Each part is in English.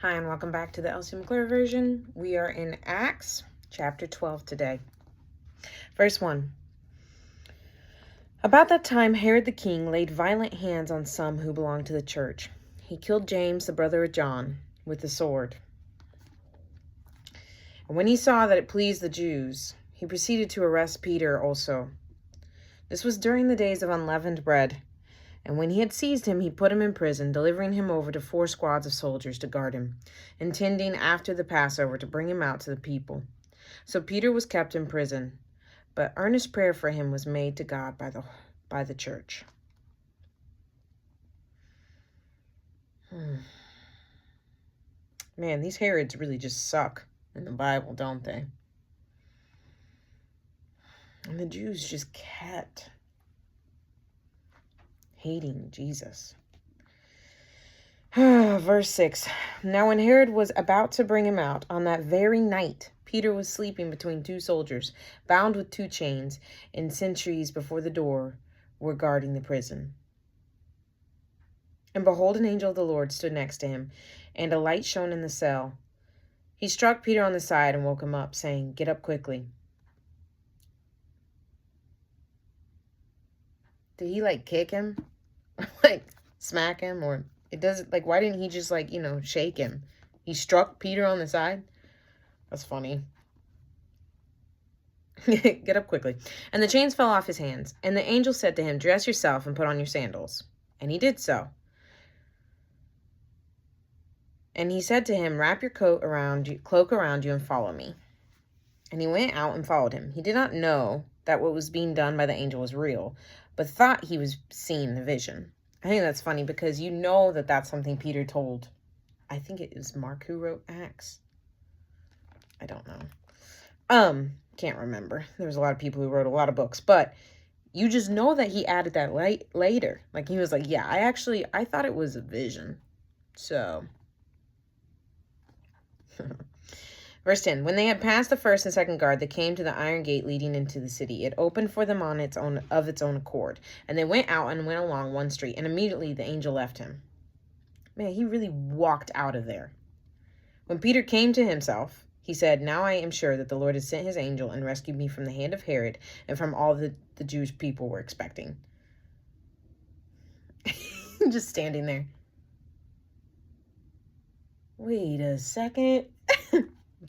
Hi, and welcome back to the Elsie version. We are in Acts chapter 12 today. Verse 1. About that time, Herod the king laid violent hands on some who belonged to the church. He killed James, the brother of John, with the sword. And when he saw that it pleased the Jews, he proceeded to arrest Peter also. This was during the days of unleavened bread. And when he had seized him, he put him in prison, delivering him over to 4 squads of soldiers to guard him, intending after the Passover to bring him out to the people. So Peter was kept in prison, but earnest prayer for him was made to God by the church. Man, these Herods really just suck in the Bible, don't they? And the Jews just kept hating Jesus. Verse 6. Now when Herod was about to bring him out, on that very night, Peter was sleeping between 2 soldiers, bound with 2 chains, and sentries before the door were guarding the prison. And behold, an angel of the Lord stood next to him, and a light shone in the cell. He struck Peter on the side and woke him up, saying, "Get up quickly." Did he, kick him? Smack him? Or it doesn't, why didn't he just, shake him? He struck Peter on the side? That's funny. Get up quickly. And the chains fell off his hands. And the angel said to him, "Dress yourself and put on your sandals." And he did so. And he said to him, "Wrap your cloak around you and follow me." And he went out and followed him. He did not know that what was being done by the angel was real, but thought he was seeing the vision. I think that's funny because you know that that's something Peter told. I think it was Mark who wrote Acts. I don't know. Can't remember. There was a lot of people who wrote a lot of books, but you just know that he added that later. He was like, yeah, I thought it was a vision. So, verse 10, when they had passed the first and second guard, they came to the iron gate leading into the city. It opened for them of its own accord, and they went out and went along one street, and immediately the angel left him. Man, he really walked out of there. When Peter came to himself, he said, "Now I am sure that the Lord has sent his angel and rescued me from the hand of Herod and from all the Jewish people were expecting." Just standing there. Wait a second.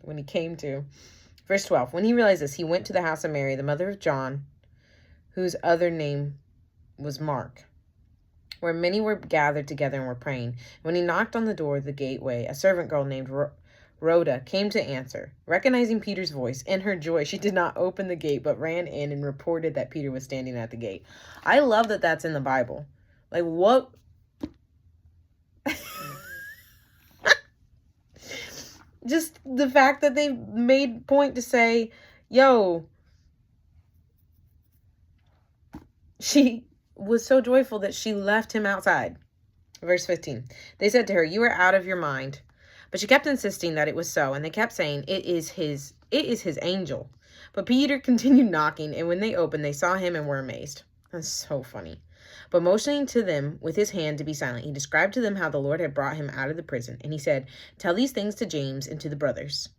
When he came to. Verse 12. When he realized this, he went to the house of Mary, the mother of John, whose other name was Mark, where many were gathered together and were praying. When he knocked on the door of the gateway, a servant girl named Rhoda came to answer. Recognizing Peter's voice, in her joy, she did not open the gate, but ran in and reported that Peter was standing at the gate. I love that that's in the Bible. What? Just the fact that they made point to say, yo, she was so joyful that she left him outside. Verse 15. They said to her, "You are out of your mind." But she kept insisting that it was so, and they kept saying, It is his angel. But Peter continued knocking, and when they opened, they saw him and were amazed. That's so funny. But motioning to them with his hand to be silent, he described to them how the Lord had brought him out of the prison. And he said, "Tell these things to James and to the brothers."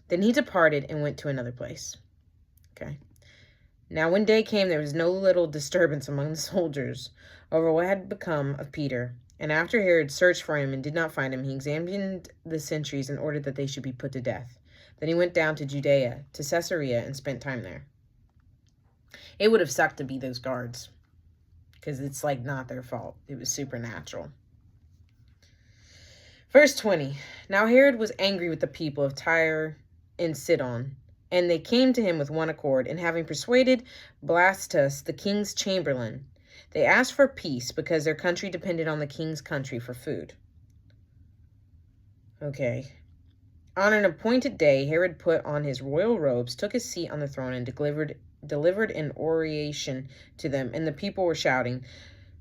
Then he departed and went to another place. Okay. Now when day came, there was no little disturbance among the soldiers over what had become of Peter. And after Herod searched for him and did not find him, he examined the sentries and ordered that they should be put to death. Then he went down to Judea, to Caesarea, and spent time there. It would have sucked to be those guards, because it's not their fault. It was supernatural. Verse 20. Now Herod was angry with the people of Tyre and Sidon, and they came to him with one accord, and having persuaded Blastus, the king's chamberlain, they asked for peace because their country depended on the king's country for food. Okay. On an appointed day, Herod put on his royal robes, took his seat on the throne, and delivered an oration to them. And the people were shouting,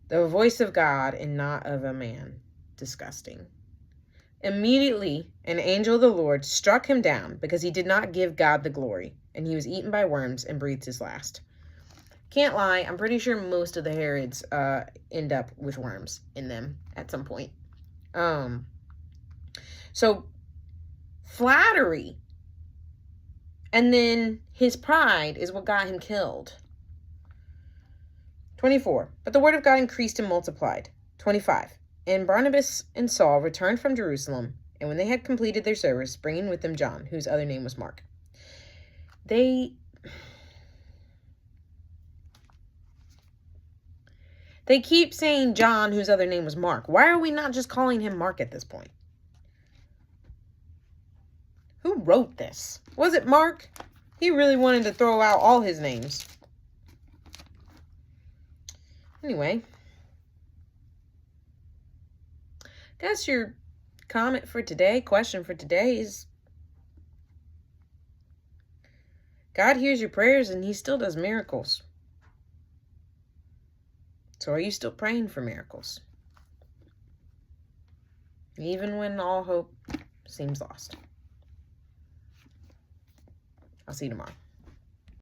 "The voice of God and not of a man." Disgusting. Immediately, an angel of the Lord struck him down because he did not give God the glory, and he was eaten by worms and breathed his last. Can't lie, I'm pretty sure most of the Herods end up with worms in them at some point. So flattery and then his pride is what got him killed. 24. But the word of God increased and multiplied. 25. And Barnabas and Saul returned from Jerusalem, and when they had completed their service, bringing with them John, whose other name was Mark. They keep saying John, whose other name was Mark. Why are we not just calling him Mark at this point? Who wrote this? Was it Mark? He really wanted to throw out all his names. Anyway, that's your comment for today. Question for today is, God hears your prayers and he still does miracles. So are you still praying for miracles? Even when all hope seems lost. I'll see you tomorrow.